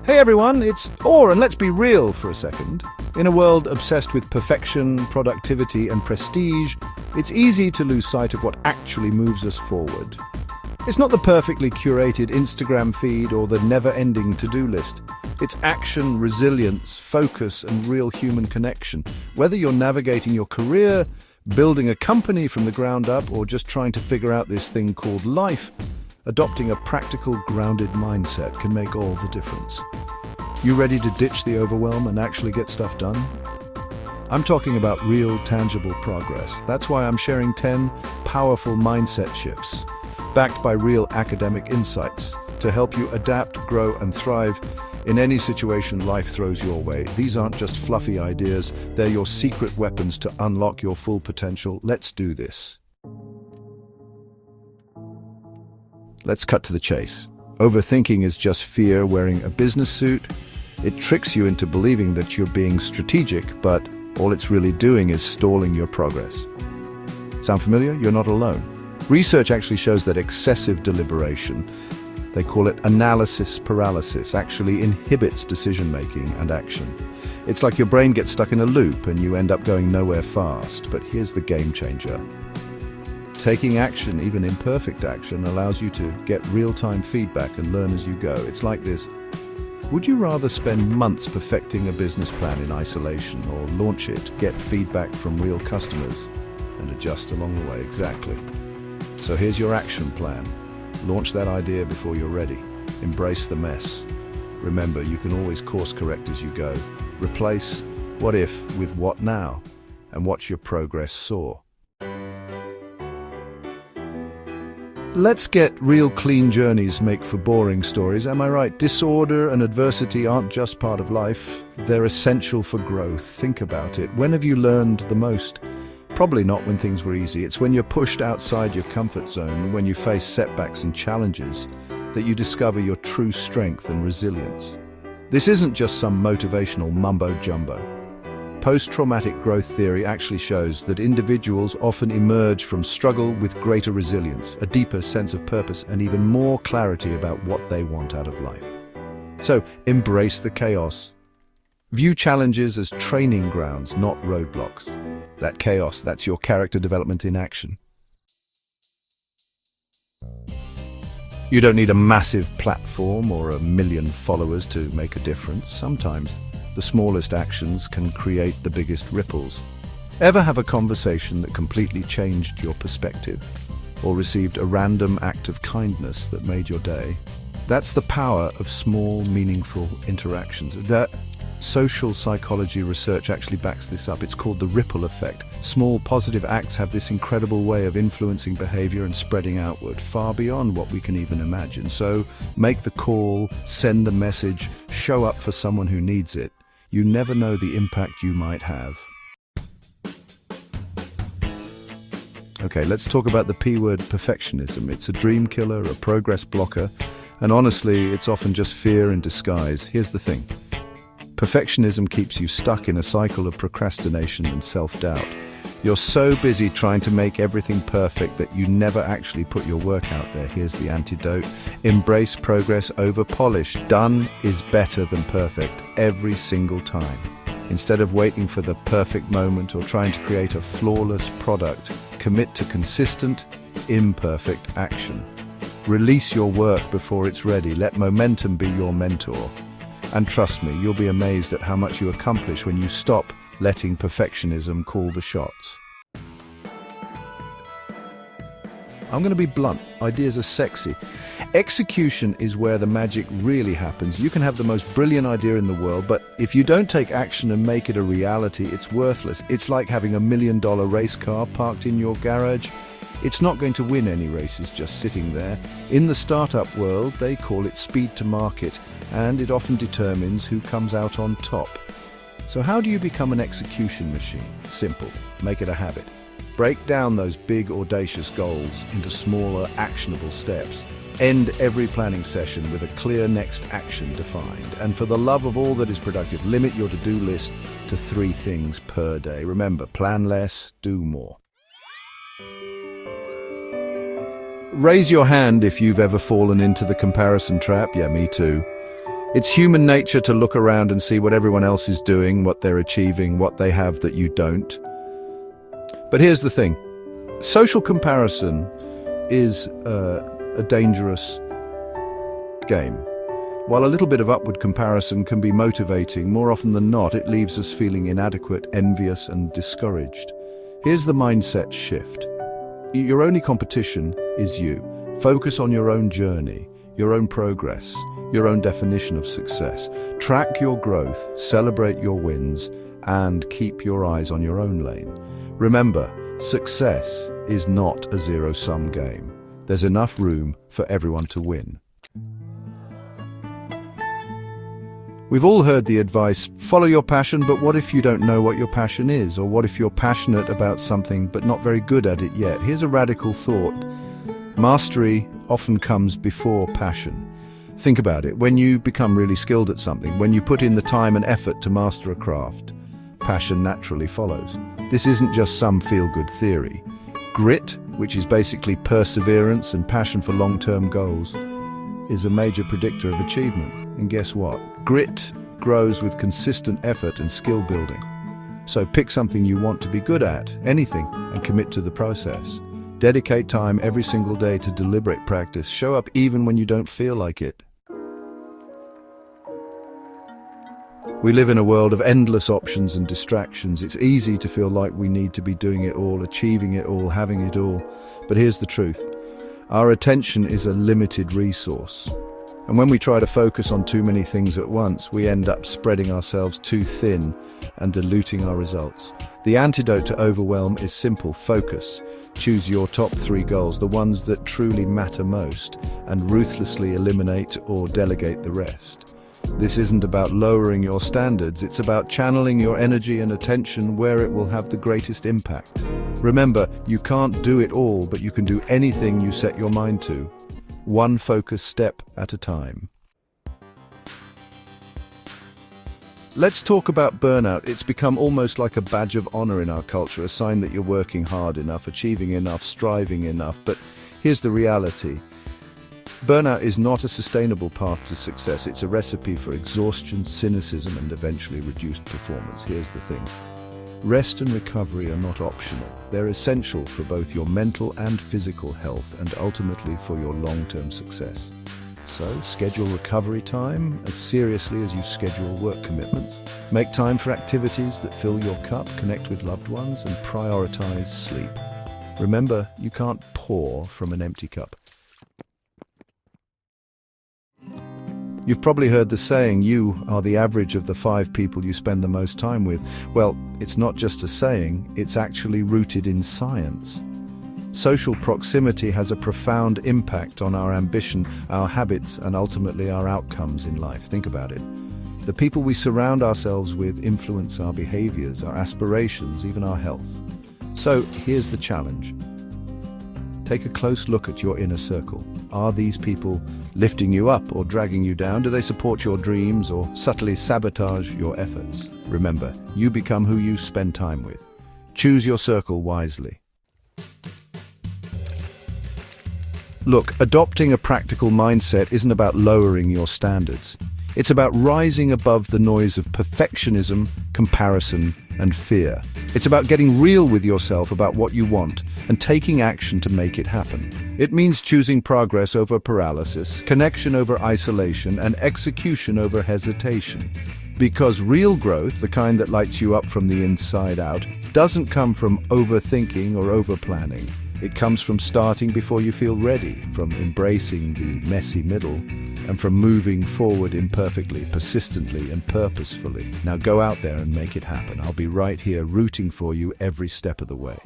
Hey everyone, it's Or, and let's be real for a second. In a world obsessed with perfection, productivity, and prestige, it's easy to lose sight of what actually moves us forward. It's not the perfectly curated Instagram feed or the never-ending to-do list. It's action, resilience, focus, and real human connection. Whether you're navigating your career, building a company from the ground up, or just trying to figure out this thing called life, adopting a practical, grounded mindset can make all the difference. You ready to ditch the overwhelm and actually get stuff done? I'm talking about real, tangible progress. That's why I'm sharing 10 powerful mindset shifts, backed by real academic insights, to help you adapt, grow, and thrive in any situation life throws your way. These aren't just fluffy ideas, they're your secret weapons to unlock your full potential. Let's do this. Let's cut to the chase. Overthinking is just fear wearing a business suit. It tricks you into believing that you're being strategic, but all it's really doing is stalling your progress. Sound familiar? You're not alone. Research actually shows that excessive deliberation, they call it analysis paralysis, actually inhibits decision-making and action. It's like your brain gets stuck in a loop and you end up going nowhere fast. But here's the game changer. Taking action, even imperfect action, allows you to get real-time feedback and learn as you go. It's like this. Would you rather spend months perfecting a business plan in isolation, or launch it, get feedback from real customers, and adjust along the way? Exactly. So here's your action plan. Launch that idea before you're ready. Embrace the mess. Remember, you can always course correct as you go. Replace what if with what now, and watch your progress soar. Let's get real. Clean journeys make for boring stories, am I right? Disorder and adversity aren't just part of life, they're essential for growth. Think about it. When have you learned the most? Probably not when things were easy. It's when you're pushed outside your comfort zone, when you face setbacks and challenges, that you discover your true strength and resilience. This isn't just some motivational mumbo-jumbo. Post-traumatic growth theory actually shows that individuals often emerge from struggle with greater resilience, a deeper sense of purpose, and even more clarity about what they want out of life. So, embrace the chaos. View challenges as training grounds, not roadblocks. That chaos, that's your character development in action. You don't need a massive platform or 1 million followers to make a difference. Sometimes the smallest actions can create the biggest ripples. Ever have a conversation that completely changed your perspective? Or received a random act of kindness that made your day? That's the power of small, meaningful interactions. That social psychology research actually backs this up. It's called the ripple effect. Small positive acts have this incredible way of influencing behavior and spreading outward, far beyond what we can even imagine. So make the call, send the message, show up for someone who needs it. You never know the impact you might have. Okay, let's talk about the P word, perfectionism. It's a dream killer, a progress blocker, and honestly, it's often just fear in disguise. Here's the thing. Perfectionism keeps you stuck in a cycle of procrastination and self-doubt. You're so busy trying to make everything perfect that you never actually put your work out there. Here's the antidote. Embrace progress over polish. Done is better than perfect every single time. Instead of waiting for the perfect moment or trying to create a flawless product, commit to consistent, imperfect action. Release your work before it's ready. Let momentum be your mentor. And trust me, you'll be amazed at how much you accomplish when you stop letting perfectionism call the shots. I'm going to be blunt. Ideas are sexy. Execution is where the magic really happens. You can have the most brilliant idea in the world, but if you don't take action and make it a reality, it's worthless. It's like having a $1 million race car parked in your garage. It's not going to win any races just sitting there. In the startup world, they call it speed to market, and it often determines who comes out on top. So how do you become an execution machine? Simple. Make it a habit. Break down those big, audacious goals into smaller, actionable steps. End every planning session with a clear next action defined. And for the love of all that is productive, limit your to-do list to 3 things per day. Remember, plan less, do more. Raise your hand if you've ever fallen into the comparison trap. Yeah, me too. It's human nature to look around and see what everyone else is doing, what they're achieving, what they have that you don't. But here's the thing. Social comparison is a dangerous game. While a little bit of upward comparison can be motivating, more often than not, it leaves us feeling inadequate, envious, and discouraged. Here's the mindset shift. Your only competition is you. Focus on your own journey, your own progress, your own definition of success. Track your growth, celebrate your wins, and keep your eyes on your own lane. Remember, success is not a zero-sum game. There's enough room for everyone to win. We've all heard the advice, follow your passion, but what if you don't know what your passion is? Or what if you're passionate about something but not very good at it yet? Here's a radical thought. Mastery often comes before passion. Think about it. When you become really skilled at something, when you put in the time and effort to master a craft, passion naturally follows. This isn't just some feel-good theory. Grit, which is basically perseverance and passion for long-term goals, is a major predictor of achievement. And guess what? Grit grows with consistent effort and skill building. So pick something you want to be good at, anything, and commit to the process. Dedicate time every single day to deliberate practice. Show up even when you don't feel like it. We live in a world of endless options and distractions. It's easy to feel like we need to be doing it all, achieving it all, having it all. But here's the truth. Our attention is a limited resource. And when we try to focus on too many things at once, we end up spreading ourselves too thin and diluting our results. The antidote to overwhelm is simple: focus. Choose your top 3 goals, the ones that truly matter most, and ruthlessly eliminate or delegate the rest. This isn't about lowering your standards, it's about channeling your energy and attention where it will have the greatest impact. Remember, you can't do it all, but you can do anything you set your mind to. One focused step at a time. Let's talk about burnout. It's become almost like a badge of honor in our culture, a sign that you're working hard enough, achieving enough, striving enough. But here's the reality. Burnout is not a sustainable path to success. It's a recipe for exhaustion, cynicism, and eventually reduced performance. Here's the thing. Rest and recovery are not optional. They're essential for both your mental and physical health, and ultimately for your long-term success. So, schedule recovery time as seriously as you schedule work commitments. Make time for activities that fill your cup, connect with loved ones, and prioritize sleep. Remember, you can't pour from an empty cup. You've probably heard the saying, you are the average of the 5 people you spend the most time with. Well, it's not just a saying, it's actually rooted in science. Social proximity has a profound impact on our ambition, our habits, and ultimately our outcomes in life. Think about it. The people we surround ourselves with influence our behaviors, our aspirations, even our health. So here's the challenge. Take a close look at your inner circle. Are these people lifting you up or dragging you down? Do they support your dreams or subtly sabotage your efforts? Remember, you become who you spend time with. Choose your circle wisely. Look, adopting a practical mindset isn't about lowering your standards. It's about rising above the noise of perfectionism, comparison, and fear. It's about getting real with yourself about what you want and taking action to make it happen. It means choosing progress over paralysis, connection over isolation, and execution over hesitation. Because real growth, the kind that lights you up from the inside out, doesn't come from overthinking or overplanning. It comes from starting before you feel ready, from embracing the messy middle, and from moving forward imperfectly, persistently, and purposefully. Now go out there and make it happen. I'll be right here rooting for you every step of the way.